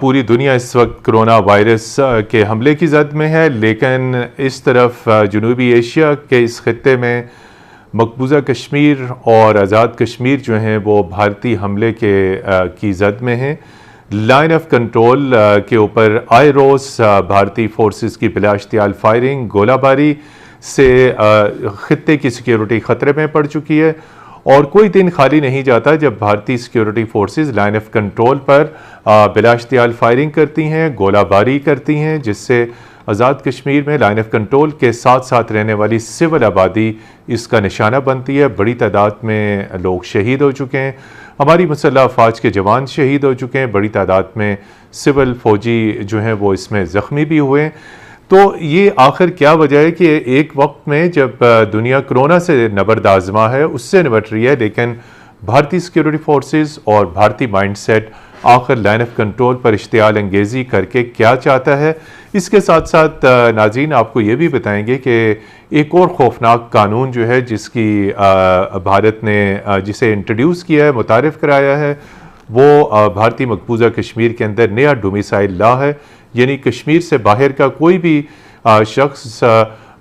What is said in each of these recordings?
पूरी दुनिया इस वक्त कोरोना वायरस के हमले की जद में है, लेकिन इस तरफ जनूबी एशिया के इस खत्ते में मकबूजा कश्मीर और आज़ाद कश्मीर जो हैं वो भारतीय हमले की जद में हैं। लाइन ऑफ कंट्रोल के ऊपर आए रोज़ भारतीय फोर्सेस की बिलाश्तियाल फायरिंग, गोलाबारी से खत्ते की सिक्योरिटी ख़तरे में पड़ चुकी है और कोई दिन खाली नहीं जाता जब भारतीय security forces line of control पर बिलाश्तियाल फायरिंग करती हैं, गोलाबारी करती हैं, जिससे आज़ाद कश्मीर में लाइन ऑफ कंट्रोल के साथ साथ रहने वाली सिविल आबादी इसका निशाना बनती है। बड़ी तादाद में लोग शहीद हो चुके हैं, हमारी मुसल्लह अफवाज के जवान शहीद हो चुके हैं, बड़ी तादाद में सिविल फौजी जो हैं वो इसमें ज़ख्मी भी हुए हैं। तो ये आखिर क्या वजह है कि एक वक्त में जब दुनिया कोरोना से नबर्द आज़मा है, उससे निपट रही है, लेकिन भारतीय सिक्योरिटी फोर्सेस और भारतीय माइंडसेट आखिर लाइन ऑफ कंट्रोल पर इश्तियाल अंगेज़ी करके क्या चाहता है। इसके साथ साथ नाज़रीन आपको ये भी बताएंगे कि एक और खौफनाक कानून जो है जिसकी भारत ने जिसे इंट्रोड्यूस किया है, मुतारिफ़ कराया है, वो भारतीय मकबूजा कश्मीर के अंदर नया डोमिसाइल लॉ है। यानी कश्मीर से बाहर का कोई भी शख्स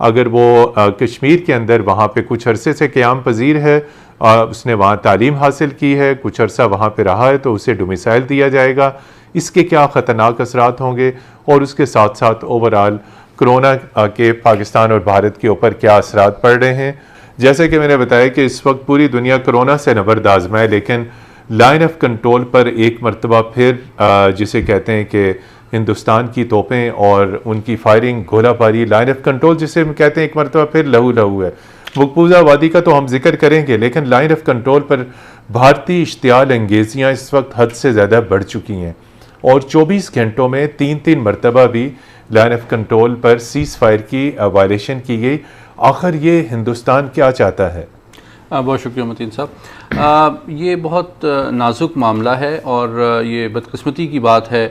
अगर वो कश्मीर के अंदर वहाँ पे कुछ अरसे से क़याम पजीर है, उसने वहाँ तालीम हासिल की है, कुछ अरसा वहाँ पे रहा है, तो उसे डोमिसाइल दिया जाएगा। इसके क्या ख़तरनाक असरात होंगे और उसके साथ साथ ओवरऑल कोरोना के पाकिस्तान और भारत के ऊपर क्या असरात पड़ रहे हैं। जैसे कि मैंने बताया कि इस वक्त पूरी दुनिया कोरोना से नबर्द आज़मा है, लेकिन लाइन ऑफ कंट्रोल पर एक मरतबा फिर जिसे कहते हैं कि हिंदुस्तान की तोपें और उनकी फायरिंग, गोलाबारी, लाइन ऑफ कंट्रोल जिसे हम कहते हैं एक मरतबा फिर लहू लहू है। मकबूजा वादी का तो हम जिक्र करेंगे, लेकिन लाइन ऑफ कंट्रोल पर भारतीय इश्तियाल अंगेजियाँ इस वक्त हद से ज़्यादा बढ़ चुकी हैं और 24 घंटों में 3-3 मरतबा भी लाइन ऑफ कंट्रोल पर सीज़ फायर की वायलेशन की गई। आखिर ये हिंदुस्तान क्या चाहता है? बहुत शुक्रिया मतीन साहब। ये बहुत नाजुक मामला है और ये बदकिस्मती की बात है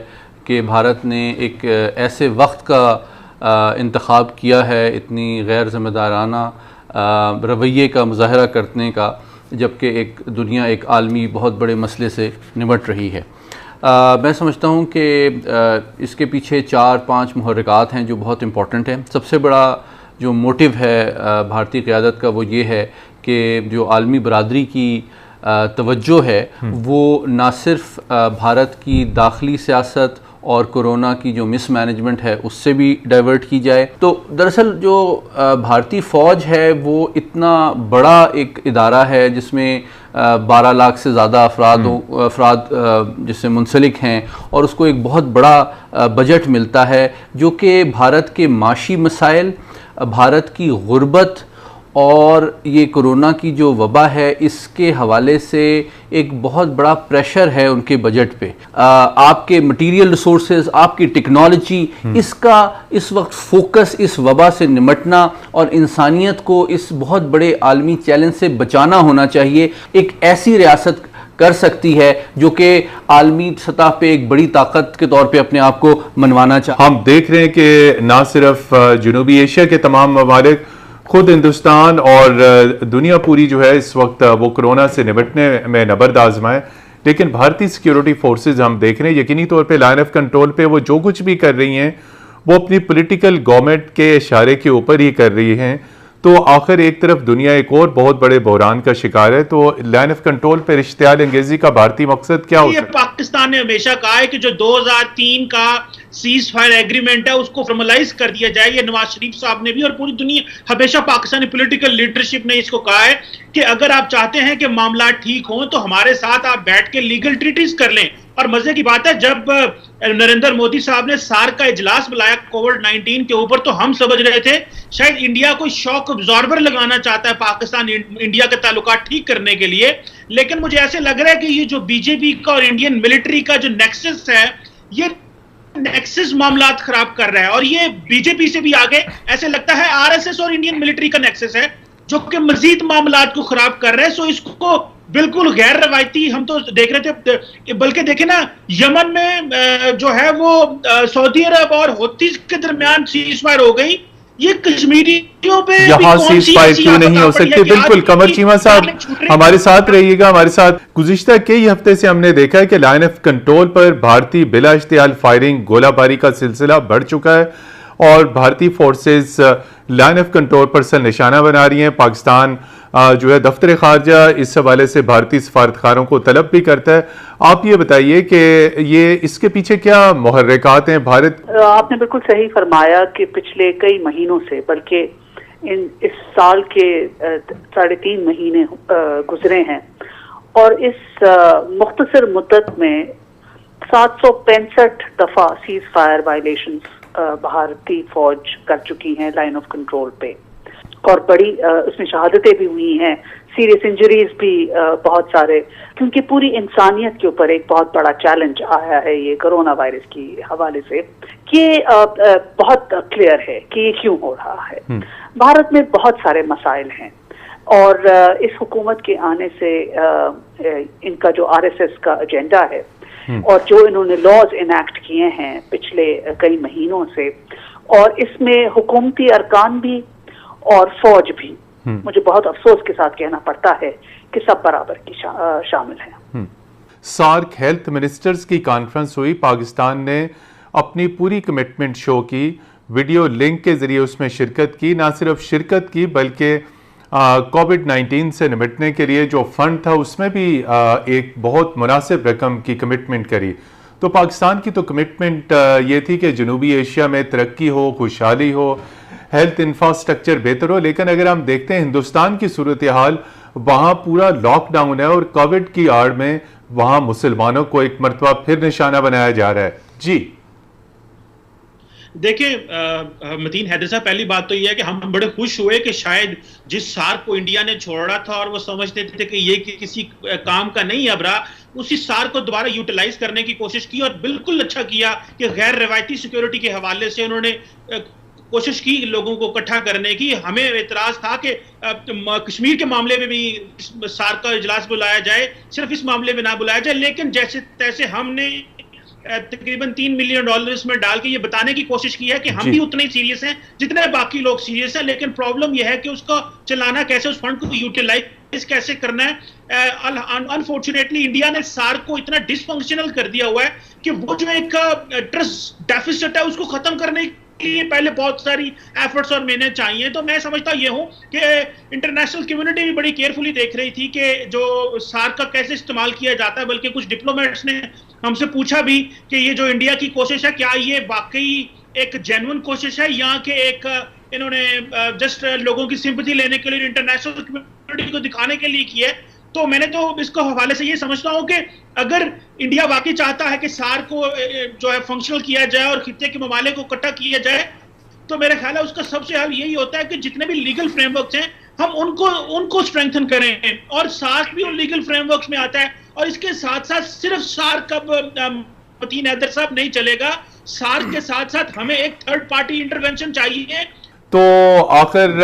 कि भारत ने एक ऐसे वक्त का इंतखाब किया है इतनी गैर ज़िम्मेदाराना रवैये का मुज़ाहरा करने का, जबकि एक दुनिया एक आलमी बहुत बड़े मसले से निपट रही है। मैं समझता हूँ कि इसके पीछे 4-5 मुहर्रिकात हैं जो बहुत इम्पोर्टेंट हैं। सबसे बड़ा जो मोटिव है भारतीय क़यादत का वो ये है कि जो आलमी बरादरी की तवज्जो है वो ना सिर्फ भारत की दाखिली सियासत और कोरोना की जो मिसमैनेजमेंट है उससे भी डाइवर्ट की जाए। तो दरअसल जो भारतीय फ़ौज है वो इतना बड़ा एक इदारा है जिसमें 12 लाख से ज़्यादा अफराद जिससे मुंसलिक हैं और उसको एक बहुत बड़ा बजट मिलता है जो कि भारत के माशी मसाइल, भारत की गुर्बत और ये कोरोना की जो वबा है इसके हवाले से एक बहुत बड़ा प्रेशर है उनके बजट पे। आपके मटेरियल रिसोर्सेज, आपकी टेक्नोलॉजी, इसका इस वक्त फोकस इस वबा से निमटना और इंसानियत को इस बहुत बड़े आलमी चैलेंज से बचाना होना चाहिए। एक ऐसी रियासत कर सकती है जो कि आलमी सतह पे एक बड़ी ताकत के तौर पे अपने आप को मनवाना चाहती है। हम देख रहे हैं कि ना सिर्फ जनूबी एशिया के तमाम ममालिक, खुद हिंदुस्तान और दुनिया पूरी जो है इस वक्त वो कोरोना से निपटने में नबर्द आज़मा है, लेकिन भारतीय सिक्योरिटी फोर्सेस हम देख रहे हैं यकीनी तौर पे लाइन ऑफ कंट्रोल पे वो जो कुछ भी कर रही हैं वो अपनी पॉलिटिकल गवर्नमेंट के इशारे के ऊपर ही कर रही हैं। तो आखिर एक तरफ दुनिया एक और बहुत बड़े बहरान का शिकार है, तो लाइन ऑफ कंट्रोल पर इश्तियाल अंगेजी का भारतीय मकसद क्या होता है? पाकिस्तान ने हमेशा कहा है कि जो 2003 का सीज फायर एग्रीमेंट है उसको फॉर्मलाइज कर दिया जाए। ये नवाज शरीफ साहब ने भी और पूरी दुनिया हमेशा पाकिस्तानी पॉलिटिकल लीडरशिप ने इसको कहा है कि अगर आप चाहते हैं कि मामला ठीक हो तो हमारे साथ आप बैठ के लीगल ट्रीटीज कर लें। और मजे की बात है, जब नरेंद्र मोदी साहब ने सार्क का इजलास बुलाया कोविड-19 के ऊपर तो हम समझ रहे थे शायद इंडिया कोई शॉक अब्जॉर्बर लगाना चाहता है पाकिस्तान इंडिया के ताल्लुकात ठीक करने के लिए। लेकिन मुझे ऐसे लग रहा है कि ये जो बीजेपी का और इंडियन मिलिट्री का जो नेक्सस है, ये नेक्सस मामलात खराब कर रहा है और ये बीजेपी से भी आगे ऐसे लगता है आरएसएस और इंडियन मिलिट्री का नेक्सस है जो कि मजीद मामलात को खराब कर रहे हैं। सो इसको बिल्कुल गैर रवायती हम तो देख रहे थे, बल्कि देखे ना यमन में जो है वो सऊदी अरब और हौतीस के दरमियान सीज फायर हो गई, ये कश्मीरियों पे यहाँ सीज फायर क्यों नहीं हो सकती? बिल्कुल, कमर चीमा साहब हमारे साथ रहिएगा, हमारे साथ। गुज़िश्ता कई हफ्ते से हमने देखा है कि लाइन ऑफ कंट्रोल पर भारतीय बिला इश्तियाल फायरिंग, गोलाबारी का सिलसिला बढ़ चुका है और भारतीय फोर्सेस लाइन ऑफ कंट्रोल पर सर निशाना बना रही हैं। पाकिस्तान जो है दफ्तर खारजा इस हवाले से भारतीय सफारतकारों को तलब भी करता है। आप ये बताइए कि ये इसके पीछे क्या मुहर्रिकात हैं? भारत, आपने बिल्कुल सही फरमाया कि पिछले कई महीनों से, बल्ककि इस साल के 3.5 महीने गुजरे हैं और इस मुख्तसर मुद्दत में 765 दफा सीज फायर वायलेशंस भारतीय फौज कर चुकी हैं लाइन ऑफ कंट्रोल पे, और बड़ी उसमें शहादतें भी हुई हैं, सीरियस इंजरीज भी बहुत सारे, क्योंकि पूरी इंसानियत के ऊपर एक बहुत बड़ा चैलेंज आया है ये कोरोना वायरस की हवाले से, कि बहुत क्लियर है कि ये क्यों हो रहा है। भारत में बहुत सारे मसाइल हैं और इस हुकूमत के आने से इनका जो RSS का एजेंडा है और जो इन्होंने लॉज इनैक्ट किए हैं पिछले कई महीनों से, और इसमें हुकूमती अरकान भी और फौज भी, मुझे बहुत अफसोस के साथ कहना पड़ता है कि सब बराबर की शामिल हैं। सार्क हेल्थ मिनिस्टर्स की कॉन्फ्रेंस हुई, पाकिस्तान ने अपनी पूरी कमिटमेंट शो की, वीडियो लिंक के जरिए उसमें शिरकत की। ना सिर्फ शिरकत की बल्कि कोविड-19 से निपटने के लिए जो फंड था उसमें भी एक बहुत मुनासिब रकम की कमिटमेंट करी। तो पाकिस्तान की तो कमिटमेंट ये थी कि जनूबी एशिया में तरक्की हो, खुशहाली हो, हेल्थ इंफ्रास्ट्रक्चर बेहतर हो। लेकिन अगर हम देखते हैं हिंदुस्तान की सूरत हाल, वहाँ पूरा लॉकडाउन है और कोविड की आड़ में वहाँ मुसलमानों को एक मरतबा फिर निशाना बनाया जा रहा है। जी देखिए मतीन हैदर साहब, पहली बात तो यह है कि हम बड़े खुश हुए कि शायद जिस सार्क को इंडिया ने छोड़ा था और वो समझते थे कि ये किसी काम का नहीं अब रहा, उसी सार्क को दोबारा यूटिलाइज करने की कोशिश की और बिल्कुल अच्छा किया कि गैर रवायती सिक्योरिटी के हवाले से उन्होंने कोशिश की लोगों को इकट्ठा करने की। हमें एतराज था कि कश्मीर के मामले में भी सार्क का इजलास बुलाया जाए, सिर्फ इस मामले में ना बुलाया जाए, लेकिन जैसे तैसे हमने तकरीबन $3 मिलियन इसमें डाल के ये बताने की कोशिश की है कि हम भी उतने ही सीरियस हैं जितने बाकी लोग सीरियस हैं, लेकिन प्रॉब्लम यह है कि उसको चलाना कैसे, उस फंड को यूटिलाइज कैसे करना है। अनफॉर्चुनेटली इंडिया ने सार्क को इतना डिसफंक्शनल कर दिया हुआ है कि वो जो एक ट्रस्ट डेफिसिट है उसको खत्म करने के लिए पहले बहुत सारी एफर्ट्स और मेहनत चाहिए। तो मैं समझता ये हूँ कि इंटरनेशनल कम्युनिटी भी बड़ी केयरफुली देख रही थी कि जो सार्क का कैसे इस्तेमाल किया जाता है, बल्कि कुछ डिप्लोमेट्स ने हमसे पूछा भी कि ये जो इंडिया की कोशिश है क्या ये वाकई एक जेन्युइन कोशिश है या कि एक इन्होंने जस्ट लोगों की सिंपैथी लेने के लिए, इंटरनेशनल कम्युनिटी को दिखाने के लिए की है। तो मैंने तो इसको हवाले से ये समझता हूँ कि अगर इंडिया वाकई चाहता है कि सार्क को जो है फंक्शनल किया जाए और खित्ते के ममालिक को इकट्ठा किया जाए, तो मेरा ख्याल है उसका सबसे हल यही होता है कि जितने भी लीगल फ्रेमवर्क्स हैं हम उनको स्ट्रेंथन करें, और सार्क भी उन लीगल फ्रेमवर्क्स में आता है। और इसके साथ साथ सिर्फ सार्क का मतीन हैदर साहब नहीं चलेगा, सार्क के साथ साथ हमें एक थर्ड पार्टी इंटरवेंशन चाहिए। तो आखिर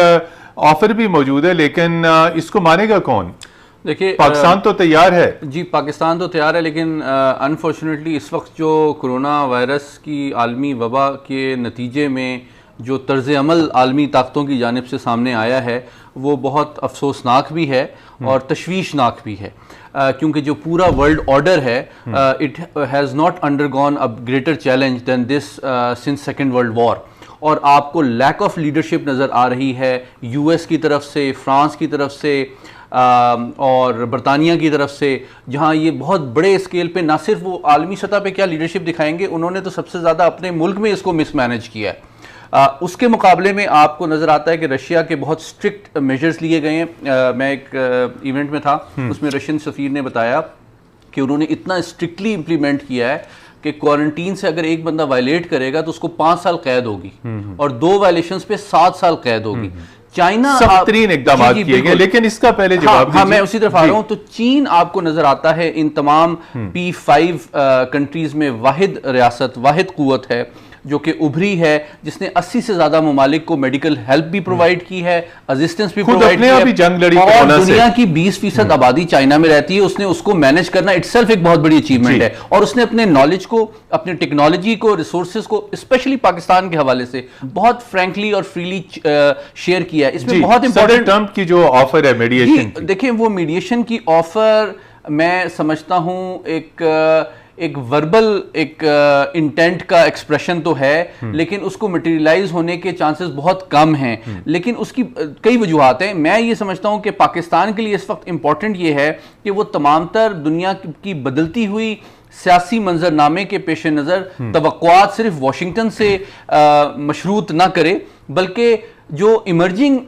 ऑफर भी मौजूद है, लेकिन इसको मानेगा कौन? देखिए, पाकिस्तान तो तैयार है। जी, पाकिस्तान तो तैयार है, लेकिन अनफॉर्चुनेटली इस वक्त जो कोरोना वायरस की आलमी वबा के नतीजे में जो तर्ज अमल आलमी ताकतों की जानिब से सामने आया है वो बहुत अफसोसनाक भी है और तशवीशनाक भी है, क्योंकि जो पूरा वर्ल्ड ऑर्डर है it has not undergone a greater challenge than this since second world war. और आपको लैक ऑफ लीडरशिप नज़र आ रही है US की तरफ से, फ्रांस की तरफ से और बरतानिया की तरफ से, जहां ये बहुत बड़े स्केल पे ना सिर्फ वो आलमी सतह पे क्या लीडरशिप दिखाएंगे, उन्होंने तो सबसे ज़्यादा अपने मुल्क में इसको मिसमैनेज किया है। उसके मुकाबले में आपको नज़र आता है कि रशिया के बहुत स्ट्रिक्ट मेजर्स लिए गए हैं। मैं एक इवेंट में था, उसमें रशियन सफ़ीर ने बताया कि उन्होंने इतना स्ट्रिक्टली इम्प्लीमेंट किया है कि क्वारंटीन से अगर एक बंदा वायलेट करेगा तो उसको 5 साल कैद होगी और 2 वायलेशंस पे 7 साल कैद होगी। चाइना बेहतरीन इकदाम किए गए, लेकिन इसका पहले जवाब हाँ, मैं उसी तरफ आ रहा हूँ। तो चीन आपको नजर आता है इन तमाम P5 कंट्रीज में वाहिद रियासत, वाहिद कुव्वत है जो कि उभरी है, जिसने 80 से ज्यादा ममालिक को मेडिकल हेल्प भी प्रोवाइड की है, असिस्टेंस भी प्रोवाइड की है, जंग लड़ी और दुनिया की 20% आबादी चाइना में रहती है, उसने उसको मैनेज करना इटसेल्फ एक बहुत बड़ी अचीवमेंट है। और उसने अपने नॉलेज को, अपने टेक्नोलॉजी को, रिसोर्सेज को स्पेशली पाकिस्तान के हवाले से बहुत फ्रैंकली और फ्रीली शेयर किया है। इसमें बहुत इंपॉर्टेंट ट्रंप की जो ऑफर है मीडिएशन, देखिए वो मीडिएशन की ऑफर मैं समझता हूं एक वर्बल एक इंटेंट का एक्सप्रेशन तो है, लेकिन उसको मटेरियलाइज होने के चांसेस बहुत कम हैं। लेकिन उसकी कई वजूहात हैं। मैं ये समझता हूं कि पाकिस्तान के लिए इस वक्त इंपॉर्टेंट ये है कि वो तमाम तर दुनिया की बदलती हुई सियासी मंजरनामे के पेश नज़र तवक्कुआत सिर्फ वाशिंगटन से मशरूत ना करे, बल्कि जो इमर्जिंग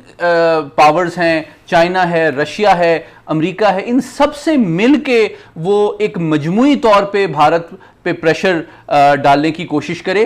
पावर्स हैं, चाइना है, रशिया है, अमेरिका है, इन सब से मिल के वो एक मजमूई तौर पे भारत पे प्रेशर डालने की कोशिश करे।